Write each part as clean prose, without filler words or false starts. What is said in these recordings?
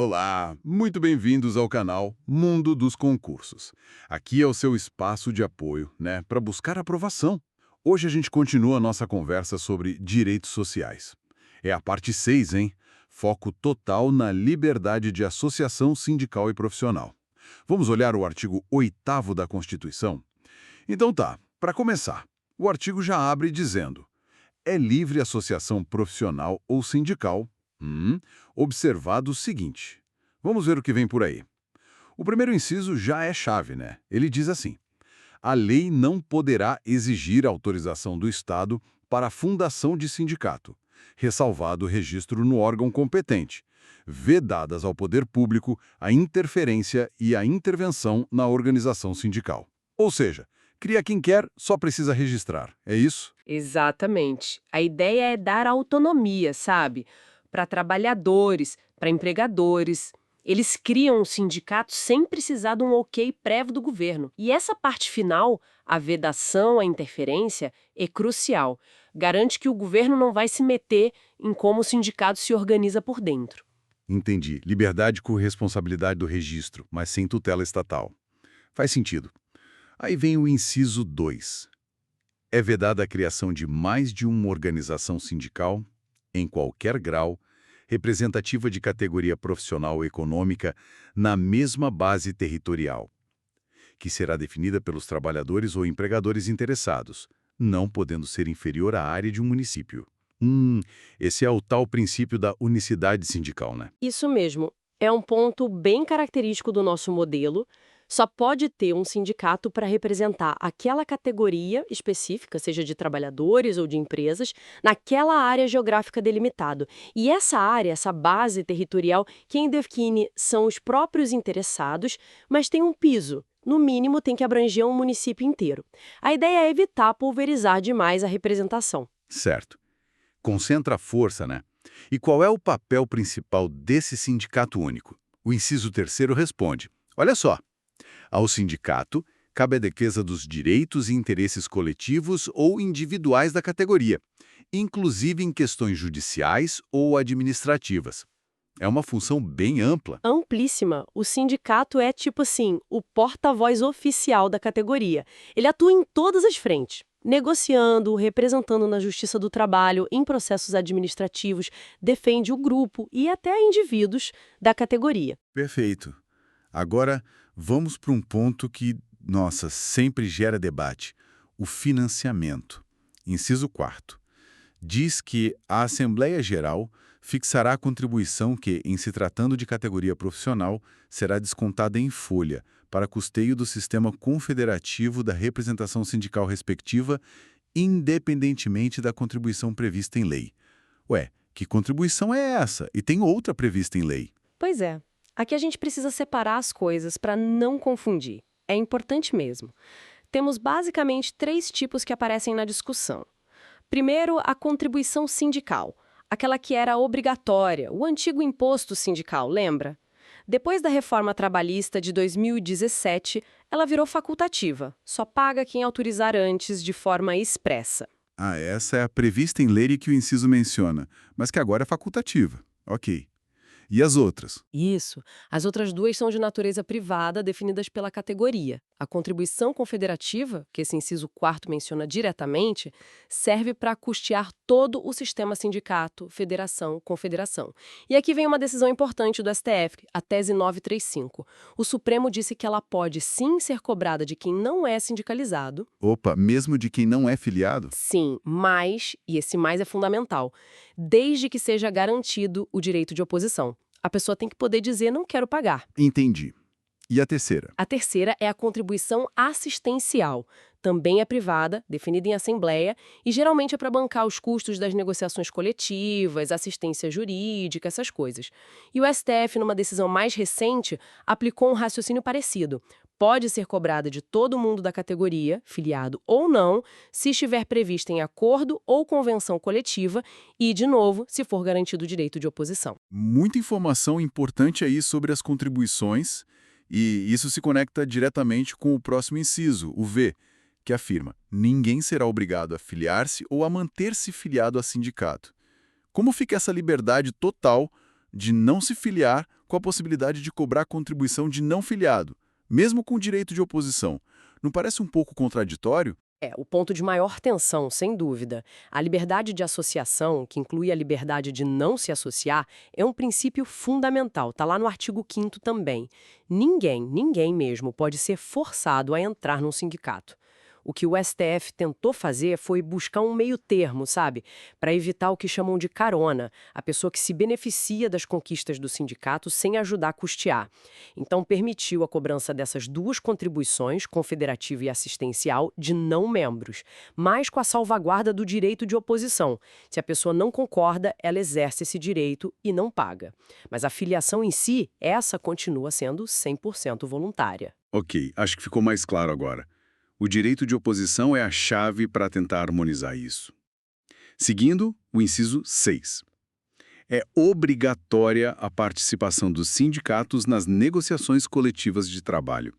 Olá, muito bem-vindos ao canal Mundo dos Concursos. Aqui é o seu espaço de apoio, para buscar aprovação. Hoje a gente continua a nossa conversa sobre direitos sociais. É a parte 6, hein? Foco total na liberdade de associação sindical e profissional. Vamos olhar o artigo 8º da Constituição? Então tá, para começar, o artigo já abre dizendo: é livre associação profissional ou sindical, observado o seguinte. Vamos ver o que vem por aí. O primeiro inciso já é chave, né? Ele diz assim: a lei não poderá exigir autorização do Estado para a fundação de sindicato, ressalvado o registro no órgão competente, vedadas ao poder público a interferência e a intervenção na organização sindical. Ou seja, cria quem quer, só precisa registrar. É isso? Exatamente. A ideia é dar autonomia, sabe? Para trabalhadores, para empregadores. Eles criam um sindicato sem precisar de um ok prévio do governo. E essa parte final, a vedação, a interferência, é crucial. Garante que o governo não vai se meter em como o sindicato se organiza por dentro. Entendi. Liberdade com responsabilidade do registro, mas sem tutela estatal. Faz sentido. Aí vem o inciso 2. É vedada a criação de mais de uma organização sindical, em qualquer grau, representativa de categoria profissional ou econômica, na mesma base territorial, que será definida pelos trabalhadores ou empregadores interessados, não podendo ser inferior à área de um município. Esse é o tal princípio da unicidade sindical, né? Isso mesmo. É um ponto bem característico do nosso modelo. Só pode ter um sindicato para representar aquela categoria específica, seja de trabalhadores ou de empresas, naquela área geográfica delimitada. E essa área, essa base territorial, quem define são os próprios interessados, mas tem um piso. No mínimo, tem que abranger um município inteiro. A ideia é evitar pulverizar demais a representação. Certo. Concentra a força, né? E qual é o papel principal desse sindicato único? O inciso 3º responde: olha só, ao sindicato cabe a defesa dos direitos e interesses coletivos ou individuais da categoria, inclusive em questões judiciais ou administrativas. É uma função bem ampla. Amplíssima. O sindicato é, tipo assim, o porta-voz oficial da categoria. Ele atua em todas as frentes, negociando, representando na Justiça do Trabalho, em processos administrativos, defende o grupo e até indivíduos da categoria. Perfeito. Agora, vamos para um ponto que, nossa, sempre gera debate: o financiamento. Inciso 4º. Diz que a Assembleia Geral fixará a contribuição que, em se tratando de categoria profissional, será descontada em folha para custeio do sistema confederativo da representação sindical respectiva, independentemente da contribuição prevista em lei. Ué, que contribuição é essa? E tem outra prevista em lei. Pois é. Aqui a gente precisa separar as coisas para não confundir. É importante mesmo. Temos basicamente três tipos que aparecem na discussão. Primeiro, a contribuição sindical, aquela que era obrigatória, o antigo imposto sindical, lembra? Depois da reforma trabalhista de 2017, ela virou facultativa, só paga quem autorizar antes de forma expressa. Ah, essa é a prevista em lei que o inciso menciona, mas que agora é facultativa. Ok. E as outras? Isso. As outras duas são de natureza privada, definidas pela categoria. A contribuição confederativa, que esse inciso 4º menciona diretamente, serve para custear todo o sistema sindicato, federação, confederação. E aqui vem uma decisão importante do STF, a tese 935. O Supremo disse que ela pode sim ser cobrada de quem não é sindicalizado. Opa, mesmo de quem não é filiado? Sim, mas, e esse mais é fundamental, desde que seja garantido o direito de oposição. A pessoa tem que poder dizer não quero pagar. Entendi. E a terceira? A terceira é a contribuição assistencial. Também é privada, definida em assembleia, e geralmente é para bancar os custos das negociações coletivas, assistência jurídica, essas coisas. E o STF, numa decisão mais recente, aplicou um raciocínio parecido. Pode ser cobrada de todo mundo da categoria, filiado ou não, se estiver prevista em acordo ou convenção coletiva e, de novo, se for garantido o direito de oposição. Muita informação importante aí sobre as contribuições, e isso se conecta diretamente com o próximo inciso, o V, que afirma: ninguém será obrigado a filiar-se ou a manter-se filiado a sindicato. Como fica essa liberdade total de não se filiar com a possibilidade de cobrar contribuição de não filiado, mesmo com direito de oposição. Não parece um pouco contraditório? É, o ponto de maior tensão, sem dúvida. A liberdade de associação, que inclui a liberdade de não se associar, é um princípio fundamental, está lá no artigo 5º também. Ninguém mesmo pode ser forçado a entrar num sindicato. O que o STF tentou fazer foi buscar um meio termo, sabe? Para evitar o que chamam de carona, a pessoa que se beneficia das conquistas do sindicato sem ajudar a custear. Então, permitiu a cobrança dessas duas contribuições, confederativa e assistencial, de não membros, mas com a salvaguarda do direito de oposição. Se a pessoa não concorda, ela exerce esse direito e não paga. Mas a filiação em si, essa continua sendo 100% voluntária. Ok, acho que ficou mais claro agora. O direito de oposição é a chave para tentar harmonizar isso. Seguindo, o inciso 6. É obrigatória a participação dos sindicatos nas negociações coletivas de trabalho.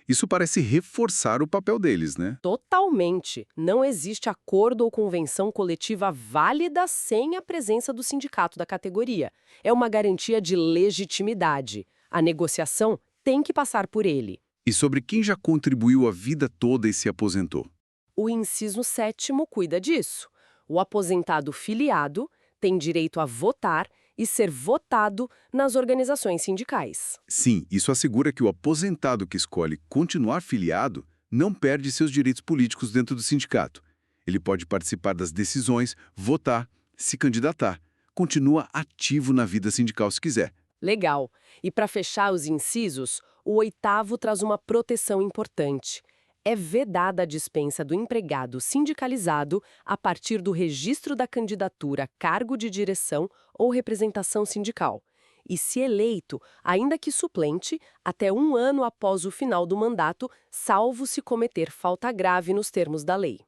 Isso parece reforçar o papel deles, né? Totalmente. Não existe acordo ou convenção coletiva válida sem a presença do sindicato da categoria. É uma garantia de legitimidade. A negociação tem que passar por ele. E sobre quem já contribuiu a vida toda e se aposentou? O inciso 7º cuida disso. O aposentado filiado tem direito a votar e ser votado nas organizações sindicais. Sim, isso assegura que o aposentado que escolhe continuar filiado não perde seus direitos políticos dentro do sindicato. Ele pode participar das decisões, votar, se candidatar. Continua ativo na vida sindical se quiser. Legal. E para fechar os incisos, o 8º traz uma proteção importante. É vedada a dispensa do empregado sindicalizado a partir do registro da candidatura a cargo de direção ou representação sindical. E se eleito, ainda que suplente, até 1 ano após o final do mandato, salvo se cometer falta grave nos termos da lei.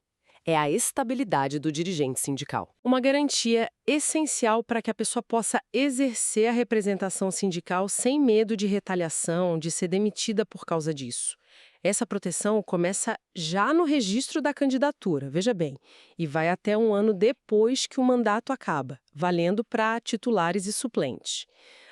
É a estabilidade do dirigente sindical. Uma garantia essencial para que a pessoa possa exercer a representação sindical sem medo de retaliação, de ser demitida por causa disso. Essa proteção começa já no registro da candidatura, veja bem, e vai até 1 ano depois que o mandato acaba, valendo para titulares e suplentes.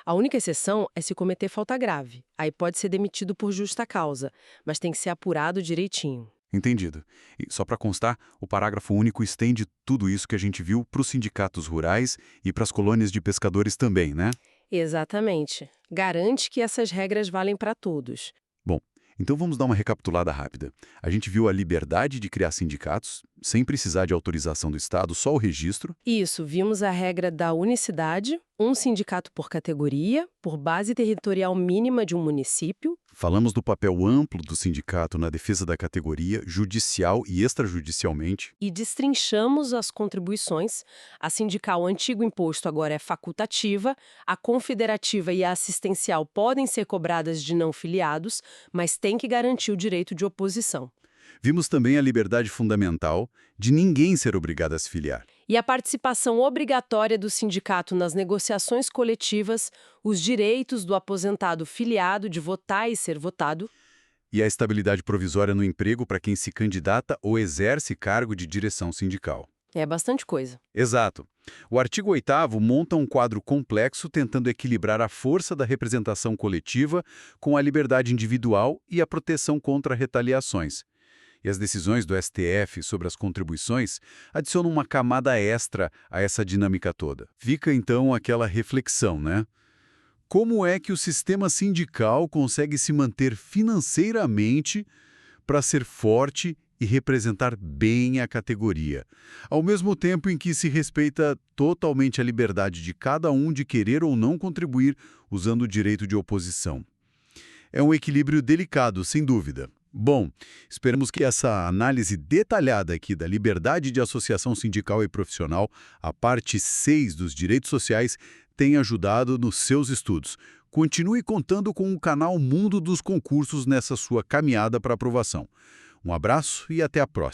A única exceção é se cometer falta grave. Aí pode ser demitido por justa causa, mas tem que ser apurado direitinho. Entendido. E só para constar, o parágrafo único estende tudo isso que a gente viu para os sindicatos rurais e para as colônias de pescadores também, né? Exatamente. Garante que essas regras valem para todos. Bom, então vamos dar uma recapitulada rápida. A gente viu a liberdade de criar sindicatos, sem precisar de autorização do Estado, só o registro. Isso, vimos a regra da unicidade, um sindicato por categoria, por base territorial mínima de um município. Falamos do papel amplo do sindicato na defesa da categoria, judicial e extrajudicialmente. E destrinchamos as contribuições. A sindical antigo imposto agora é facultativa, a confederativa e a assistencial podem ser cobradas de não filiados, mas tem que garantir o direito de oposição. Vimos também a liberdade fundamental de ninguém ser obrigado a se filiar. E a participação obrigatória do sindicato nas negociações coletivas, os direitos do aposentado filiado de votar e ser votado. E a estabilidade provisória no emprego para quem se candidata ou exerce cargo de direção sindical. É bastante coisa. Exato. O artigo 8º monta um quadro complexo tentando equilibrar a força da representação coletiva com a liberdade individual e a proteção contra retaliações. E as decisões do STF sobre as contribuições adicionam uma camada extra a essa dinâmica toda. Fica, então, aquela reflexão, né? Como é que o sistema sindical consegue se manter financeiramente para ser forte e representar bem a categoria, ao mesmo tempo em que se respeita totalmente a liberdade de cada um de querer ou não contribuir usando o direito de oposição? É um equilíbrio delicado, sem dúvida. Bom, esperamos que essa análise detalhada aqui da liberdade de associação sindical e profissional, a parte 6 dos direitos sociais, tenha ajudado nos seus estudos. Continue contando com o canal Mundo dos Concursos nessa sua caminhada para aprovação. Um abraço e até a próxima.